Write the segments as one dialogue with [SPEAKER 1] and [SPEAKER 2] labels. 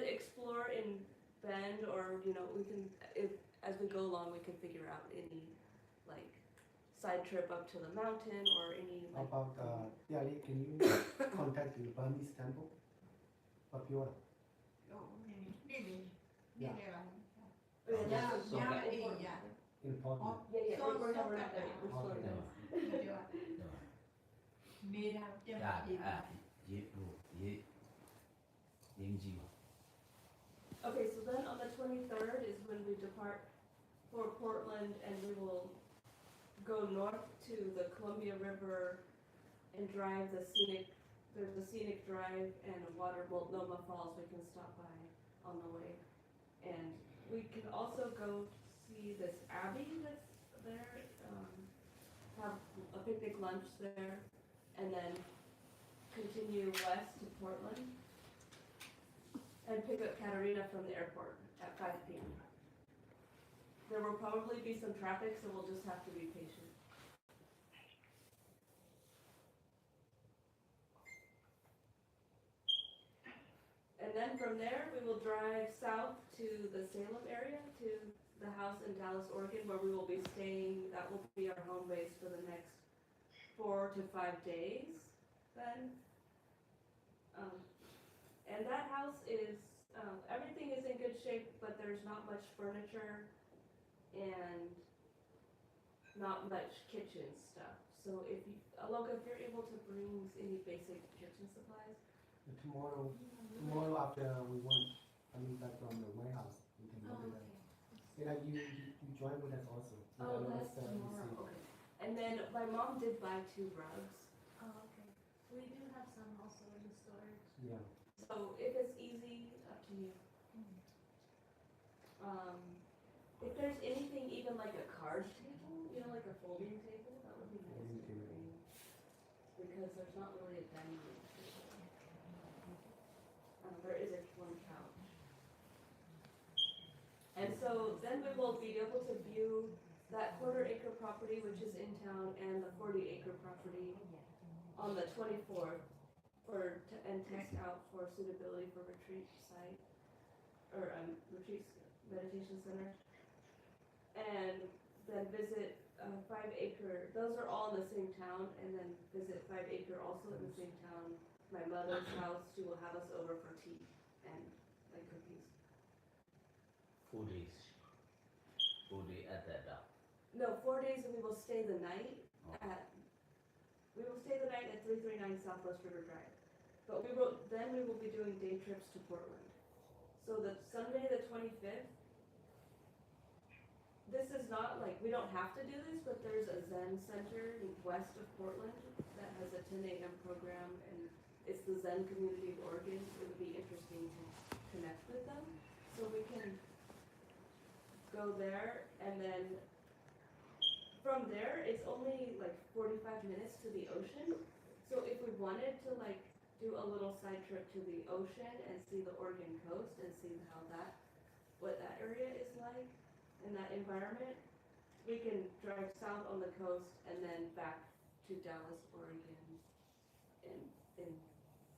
[SPEAKER 1] explore in Bend, or we can, if as we go along, we can figure out any like side trip up to the mountain or any
[SPEAKER 2] How
[SPEAKER 1] like.
[SPEAKER 2] about, can you contact the Burmese temple? Papua,
[SPEAKER 3] Yeah.
[SPEAKER 1] Yeah,
[SPEAKER 3] So
[SPEAKER 1] yeah,
[SPEAKER 3] that-
[SPEAKER 1] important.
[SPEAKER 3] yeah.
[SPEAKER 2] important.
[SPEAKER 1] Yeah,
[SPEAKER 3] So-
[SPEAKER 1] we're
[SPEAKER 3] so
[SPEAKER 1] not
[SPEAKER 3] that-
[SPEAKER 1] there. We're slowing down. Okay, so then on the 23rd is when we depart for Portland, and we will go north to the Columbia River and drive there's a scenic drive and a water, Multnomah Falls we can stop by on the way. And we can also go see this abbey that's there, have a picnic lunch there, and then continue west to Portland and pick up Katarina from the airport at 5 p.m. There will probably be some traffic, so we'll just have to be patient. And then from there, we will drive south to the Salem area, to the house in Dallas, Oregon, where we will be staying. That will be our home base for the next 4 to 5 days then. And that house is, everything is in good shape, but there's not much furniture and not much kitchen stuff. So if you, Aloka, if you're able to bring any basic kitchen supplies.
[SPEAKER 2] Tomorrow after we coming back from the warehouse, we can look at that. You join with us also.
[SPEAKER 1] Oh, that's tomorrow, okay. And then my mom did buy 2 rugs.
[SPEAKER 4] Oh, okay. We do have some also in the storage.
[SPEAKER 2] Yeah.
[SPEAKER 1] So if it's easy, up to you. If there's anything, even like a card table, like a folding table, that would be nice to bring. Because there's not really a dining room table. There is one couch. And so then we will be able to view that 1/4-acre property, which is in town, and the 40-acre property on the 24th and test out for suitability for retreat site, or retreat meditation center. And then visit 5-acre, those are all in the same town, and then visit 5-acre also in the same town. My mother's house, she will have us over for tea and cookies.
[SPEAKER 3] 4 days. 4 days at that down.
[SPEAKER 1] No, 4 days, and we will stay the night
[SPEAKER 3] Oh.
[SPEAKER 1] at 339 Southwest River Drive. But we will be doing day trips to Portland. So the Sunday, the 25th, this is not like, we don't have to do this, but there's a Zen center west of Portland that has a 10 a.m. program, and it's the Zen community of Oregon. It would be interesting to connect with them. So we can go there, and then from there, it's only like 45 minutes to the ocean. So if we wanted to do a little side trip to the ocean and see the Oregon coast and see what that area is like in that environment, we can drive south on the coast and then back to Dallas, Oregon. And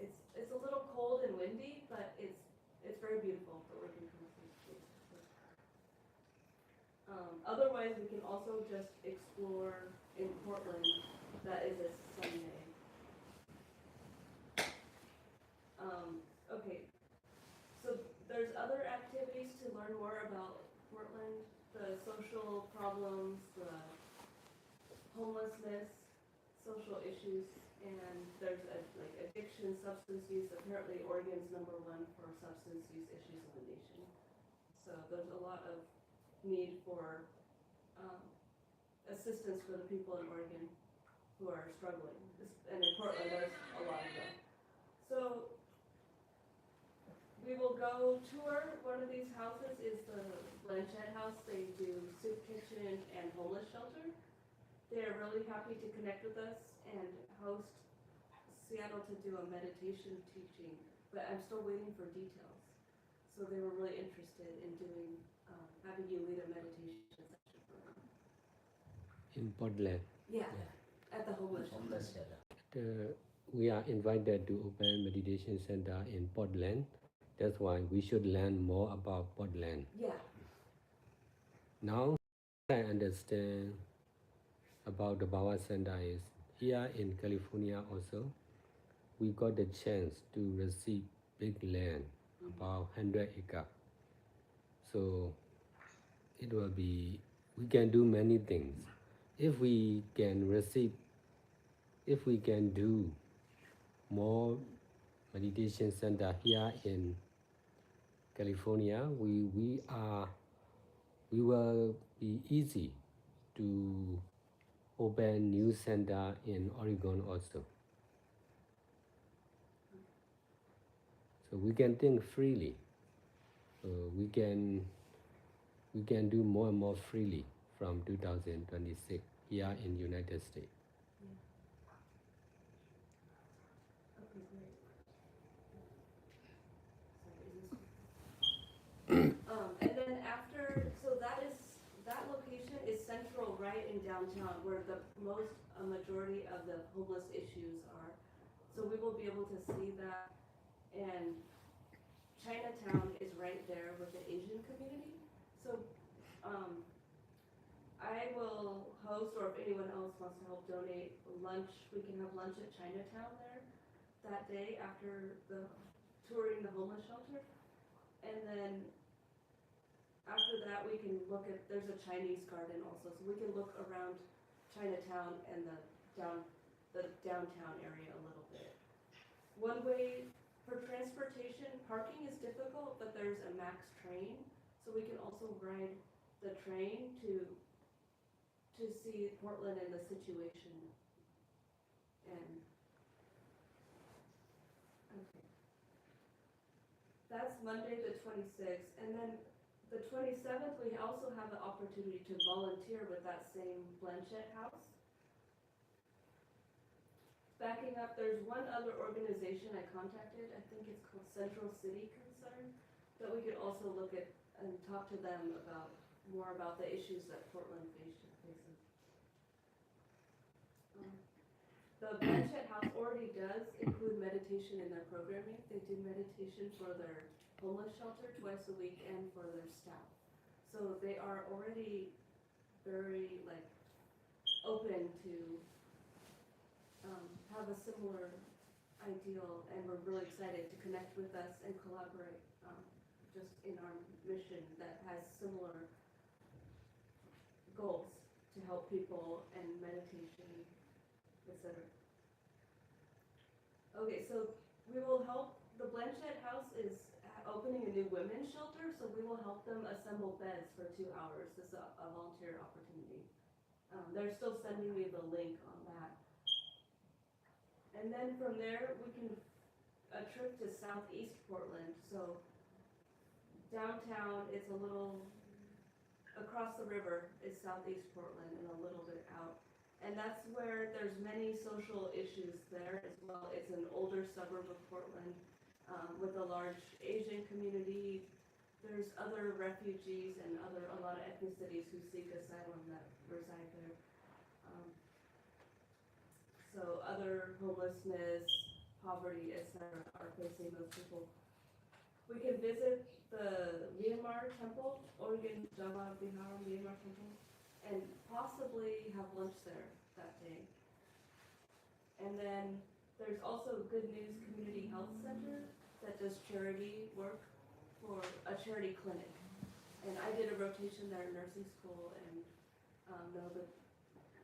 [SPEAKER 1] it's a little cold and windy, but it's very beautiful, the Oregon coast. Otherwise, we can also just explore in Portland. That is a Sunday. Okay, so there's other activities to learn more about Portland, the social problems, the homelessness, social issues, and there's addiction, substance use. Apparently Oregon's #1 for substance use issues in the nation. So there's a lot of need for assistance for the people in Oregon who are struggling. And in Portland, there's a lot of them. So we will go tour one of these houses. Is the Blanchette House. They do soup kitchen and homeless shelter. They're really happy to connect with us and host Seattle to do a meditation teaching, but I'm still waiting for details. So they were really interested in doing, having you lead a meditation session for them.
[SPEAKER 5] In Portland.
[SPEAKER 1] Yeah, at the homeless
[SPEAKER 3] Homeless
[SPEAKER 1] shelter.
[SPEAKER 3] shelter.
[SPEAKER 5] We are invited to open meditation center in Portland. That's why we should learn more about Portland.
[SPEAKER 1] Yeah,
[SPEAKER 5] Now I understand about the Power Center is here in California also. We got the chance to receive big land, about 100 acre. So it will be, we can do many things. If we can receive, if we can do more meditation center here in California, we will be easy to open new center in Oregon also. So we can think freely. We can do more and more freely from 2026 here in United States.
[SPEAKER 1] okay, great. Sorry, is this? And then after, so that location is central, right in downtown, where the majority of the homeless issues are. So we will be able to see that, and Chinatown is right there with the Asian community. So, I will host, or if anyone else wants to help donate lunch, we can have lunch at Chinatown there that day after the touring the homeless shelter. And then after that, we can look at, there's a Chinese garden also, so we can look around Chinatown and the downtown area a little bit. One way for transportation, parking is difficult, but there's a MAX train, so we can also ride the train to see Portland and the situation. And okay, that's Monday the 26th, and then the 27th we also have the opportunity to volunteer with that same Blanchette House. Backing up, there's one other organization I contacted, I think it's called Central City Concern, that we could also look at and talk to them about more about the issues that Portland faces. The Blanchette House already does include meditation in their programming. They do meditation for their homeless shelter twice a week and for their staff. So they are already very open to have a similar ideal, and we're really excited to connect with us and collaborate just in our mission that has similar goals to help people and meditation, etc. Okay, so we will help, the Blanchette House is opening a new women's shelter, so we will help them assemble beds for 2 hours. This is a volunteer opportunity. They're still sending me the link on that. And then from there, we can, a trip to Southeast Portland. So downtown, it's a little, across the river is Southeast Portland and a little bit out. And that's where there's many social issues there as well. It's an older suburb of Portland with a large Asian community. There's other refugees and a lot of ethnicities who seek asylum that reside there. So other homelessness, poverty, etc. are facing those people. We can visit the Myanmar temple, Oregon Java Bihar Myanmar temple, and possibly have lunch there that day. And then there's also Good News Community Health Center that does charity work for a charity clinic. And I did a rotation there in nursing school and know that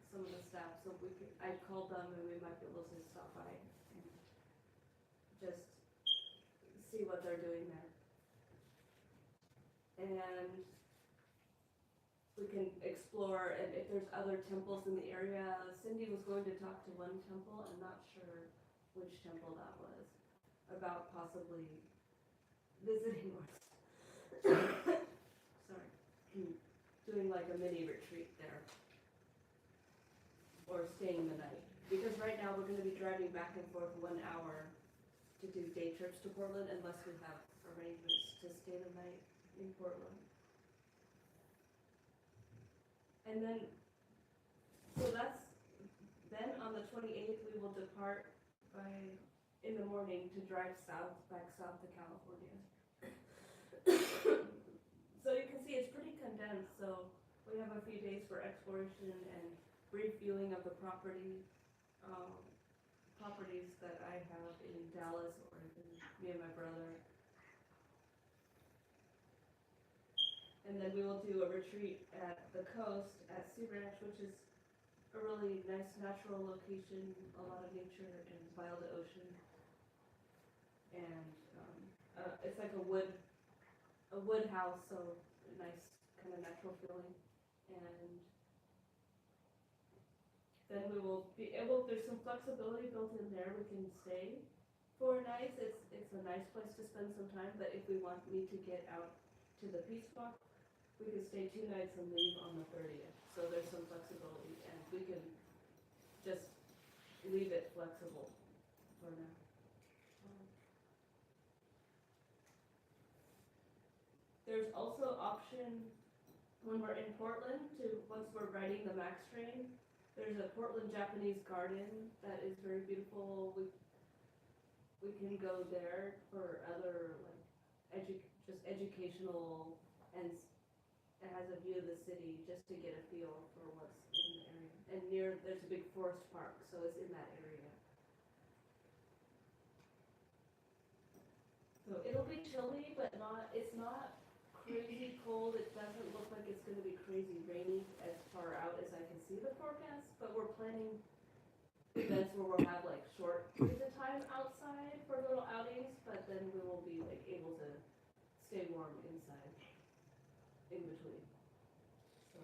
[SPEAKER 1] some of the staff, so I called them and we might be able to stop by and just see what they're doing there. And we can explore, and if there's other temples in the area. Cindy was going to talk to one temple, I'm not sure which temple that was, about possibly visiting or sorry, doing like a mini retreat there. Or staying the night. Because right now we're going to be driving back and forth 1 hour to do day trips to Portland unless we have arrangements to stay the night in Portland. And then, so that's, then on the 28th we will depart in the morning to drive south, back south to California. So we have a few days for exploration and brief viewing of the properties that I have in Dallas, Oregon, me and my brother. And then we will do a retreat at the coast at Sea Ranch, which is a really nice natural location, a lot of nature and wild ocean. And it's like a wood house, so a nice kind of natural feeling. And then we will be able, there's some flexibility built in there. We can stay 4 nights. It's a nice place to spend some time, but if we need to get out to the Peace Walk, we can stay 2 nights and leave on the 30th. So there's some flexibility, and we can just leave it flexible for now. There's also option when we're in Portland once we're riding the MAX train, there's a Portland Japanese garden that is very beautiful. We can go there for other like just educational, and it has a view of the city just to get a feel for what's in the area. And there's a big forest park, so it's in that area. So it'll be chilly, but it's not crazy cold. It doesn't look like it's going to be crazy rainy as far out as I can see the forecast, but we're planning events where we'll have like short periods of time outside for little outings, but then we will be like able to stay warm inside in between. So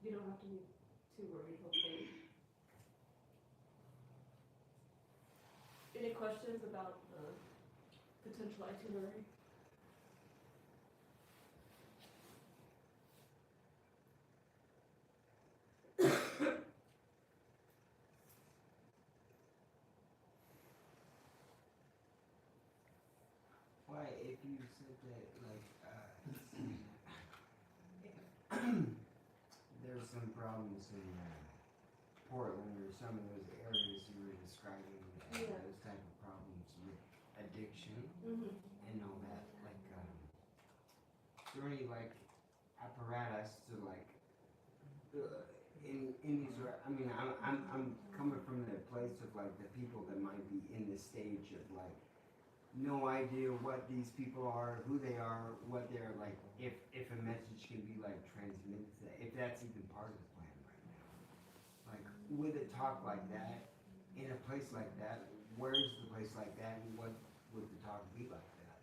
[SPEAKER 1] you don't have to be too worried, hopefully. Any questions about the potential itinerary?
[SPEAKER 6] Why, if you said that, like, there's some problems in Portland or some of those areas you were describing,
[SPEAKER 1] Yeah.
[SPEAKER 6] those type of problems with addiction
[SPEAKER 1] Mm-hmm.
[SPEAKER 6] and all that, like, is there any, like, apparatus to, like, in these, I mean, I'm coming from the place of, like, the people that might be in the stage of, like, no idea what these people are, who they are, what they're like, if a message can be like transmitted to that, if that's even part of the plan right now. Like, would it talk like that in a place like that? Where's the place like that, and what would the talk be like that?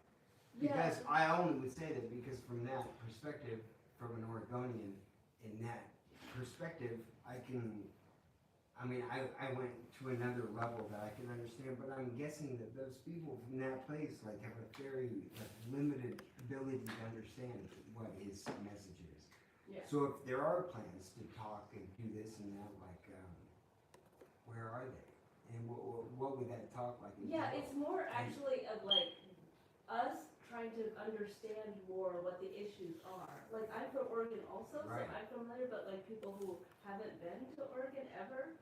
[SPEAKER 6] Because I only would say that because from that perspective, from an Oregonian, in that perspective, I went to another level that I can understand, but I'm guessing that those people from that place like have a very limited ability to understand what his message is.
[SPEAKER 1] Yeah.
[SPEAKER 6] So if there are plans to talk and do this and that, like, where are they? And what would that talk like?
[SPEAKER 1] Yeah, it's more actually of like us trying to understand more what the issues are. Like, I'm from Oregon also,
[SPEAKER 6] Right.
[SPEAKER 1] so I'm familiar, but like people who haven't been to Oregon ever.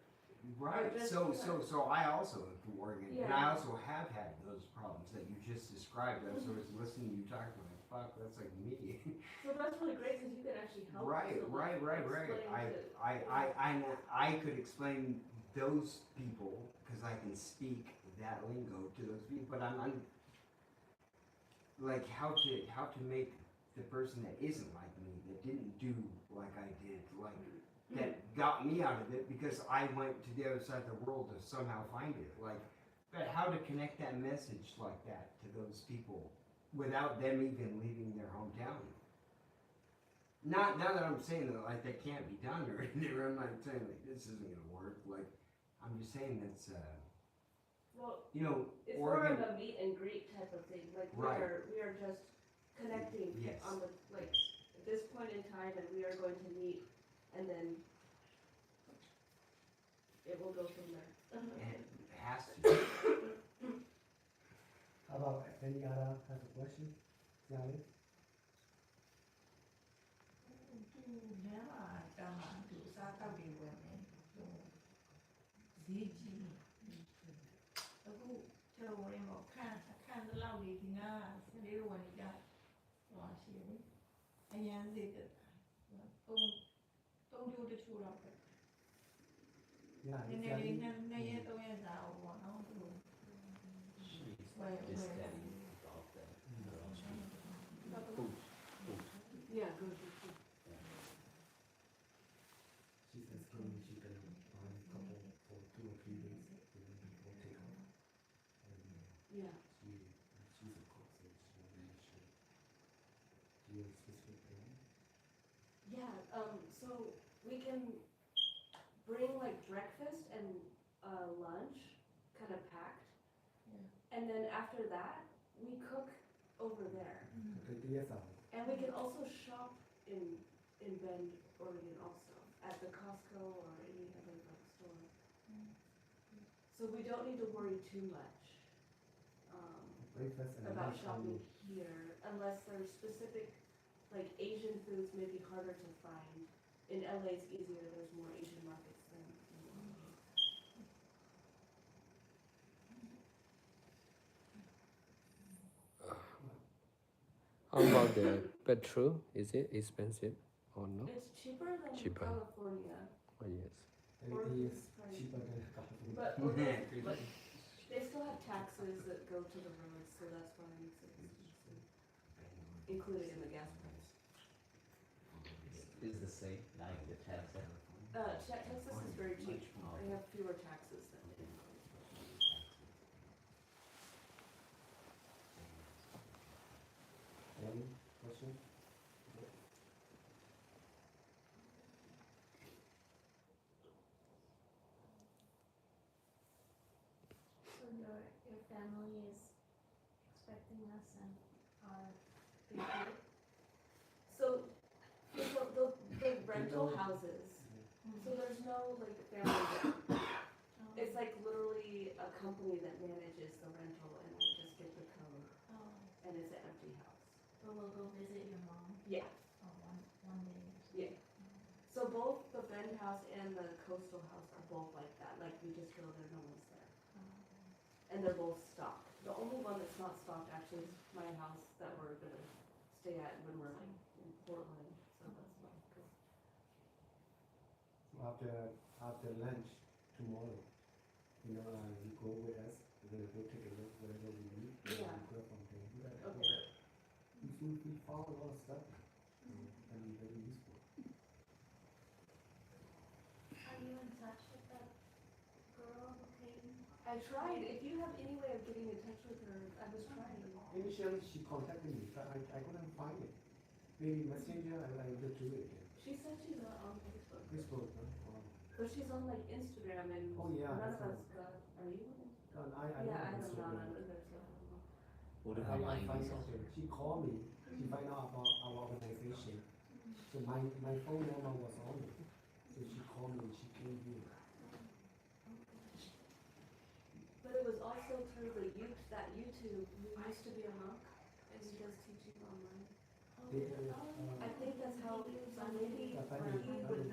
[SPEAKER 6] Right,
[SPEAKER 1] just
[SPEAKER 6] so
[SPEAKER 1] kinda-
[SPEAKER 6] I also am from Oregon, and
[SPEAKER 1] Yeah.
[SPEAKER 6] I also have had those problems that you just described. I was listening to you talk about, like, fuck, that's like me.
[SPEAKER 1] So that's really great because you can actually help.
[SPEAKER 6] Right,
[SPEAKER 1] so,
[SPEAKER 6] right,
[SPEAKER 1] like,
[SPEAKER 6] right.
[SPEAKER 1] explain to-
[SPEAKER 6] I could explain those people because I can speak that lingo to those people, but I'm like how to make the person that isn't like me, that didn't do like I did, like that got me out of it because I went to the other side of the world to somehow find it. Like, but how to connect that message like that to those people without them even leaving their hometown. Not that I'm saying that like that can't be done or anything. I'm not saying like this isn't gonna work. Like, I'm just saying that's
[SPEAKER 1] Well,
[SPEAKER 6] you know,
[SPEAKER 1] it's
[SPEAKER 6] Oregon.
[SPEAKER 1] more of a meet and greet type of thing. Like
[SPEAKER 6] Right.
[SPEAKER 1] we are just connecting
[SPEAKER 6] Yes.
[SPEAKER 1] on the like at this point in time, and we are going to meet, and then it will go from there.
[SPEAKER 6] And it has to.
[SPEAKER 2] How about any other type of question? Sally?
[SPEAKER 7] အရန်သေးတယ်သုံးကျိုးတချို့တော့
[SPEAKER 2] Yeah,
[SPEAKER 7] နည်းနည်းလေးနှစ်ရက်သုံးရက်စာအောင်ပေါ့နော်သူ
[SPEAKER 3] She's
[SPEAKER 7] Right,
[SPEAKER 3] just
[SPEAKER 7] right.
[SPEAKER 3] telling about the
[SPEAKER 1] About the-
[SPEAKER 3] food.
[SPEAKER 1] Yeah, grocery food.
[SPEAKER 2] she's asking if she can buy a couple for 2 or 3 days before takeoff. And
[SPEAKER 1] Yeah.
[SPEAKER 2] she's a cook, so she will make sure. Do you have a specific plan?
[SPEAKER 1] Yeah, so we can bring like breakfast and lunch kind of packed.
[SPEAKER 7] Yeah.
[SPEAKER 1] And then after that, we cook over there.
[SPEAKER 2] Okay, yes,
[SPEAKER 1] And we can also shop in Bend, Oregon also, at the Costco or any other drugstore. So we don't need to worry too much
[SPEAKER 2] breakfast and
[SPEAKER 1] about
[SPEAKER 2] lunch
[SPEAKER 1] shopping
[SPEAKER 2] only.
[SPEAKER 1] here, unless there's specific, like Asian foods may be harder to find. In LA it's easier, there's more Asian markets than in Oregon.
[SPEAKER 5] How about the petrol? Is it expensive or no?
[SPEAKER 1] It's cheaper than
[SPEAKER 5] Cheaper.
[SPEAKER 1] California,
[SPEAKER 5] Oh, yes.
[SPEAKER 2] Everything is
[SPEAKER 1] Right.
[SPEAKER 2] cheaper than California.
[SPEAKER 1] but Oregon, but they still have taxes that go to the roads, so that's why it's expensive, included in the gas price.
[SPEAKER 3] Is the same like the Texas.
[SPEAKER 1] Texas is very cheap. They have fewer taxes than in
[SPEAKER 2] Any question?
[SPEAKER 4] So your family is expecting us and are they good?
[SPEAKER 1] So, the rental houses, so there's no like family there. It's like literally a company that manages the rental and we just get the code
[SPEAKER 4] Oh,
[SPEAKER 1] and it's an empty house.
[SPEAKER 4] so we'll go visit your mom.
[SPEAKER 1] Yeah.
[SPEAKER 4] Oh, one day.
[SPEAKER 1] Yeah. So both the Bend house and the coastal house are both like that, like we just go there, no one's there. And they're both stocked. The only one that's not stocked actually is my house that we're gonna stay at when we're like in Portland, so that's not good.
[SPEAKER 2] So after lunch tomorrow, you go with us. We're gonna go take a look whatever we need.
[SPEAKER 1] Yeah.
[SPEAKER 2] We go from there.
[SPEAKER 1] Okay.
[SPEAKER 2] We found a lot of stuff. And very useful.
[SPEAKER 4] Are you in touch with that girl who came?
[SPEAKER 1] I tried, if you have any way of getting in touch with her, I was trying.
[SPEAKER 2] Initially, she contacted me, but I couldn't find it. Maybe Messenger, I will do it again.
[SPEAKER 1] She said she's not on Facebook,
[SPEAKER 2] Facebook, no? Wow.
[SPEAKER 1] but she's on like Instagram and
[SPEAKER 2] Oh, yeah,
[SPEAKER 1] none of
[SPEAKER 2] that's
[SPEAKER 1] us got, are you on?
[SPEAKER 2] I
[SPEAKER 1] Yeah, I
[SPEAKER 2] don't
[SPEAKER 1] don't know,
[SPEAKER 2] Instagram.
[SPEAKER 1] none of us, so I don't know.
[SPEAKER 3] What
[SPEAKER 2] I
[SPEAKER 3] about
[SPEAKER 2] find
[SPEAKER 3] mine?
[SPEAKER 2] something. She called me. She find out about our organization. So my phone number was on it. So she called me. She came here.
[SPEAKER 1] But it was also through that YouTube, who used to be a monk, and he does teaching online.
[SPEAKER 2] They,
[SPEAKER 1] I think that's how, so maybe
[SPEAKER 2] Yeah,
[SPEAKER 1] he would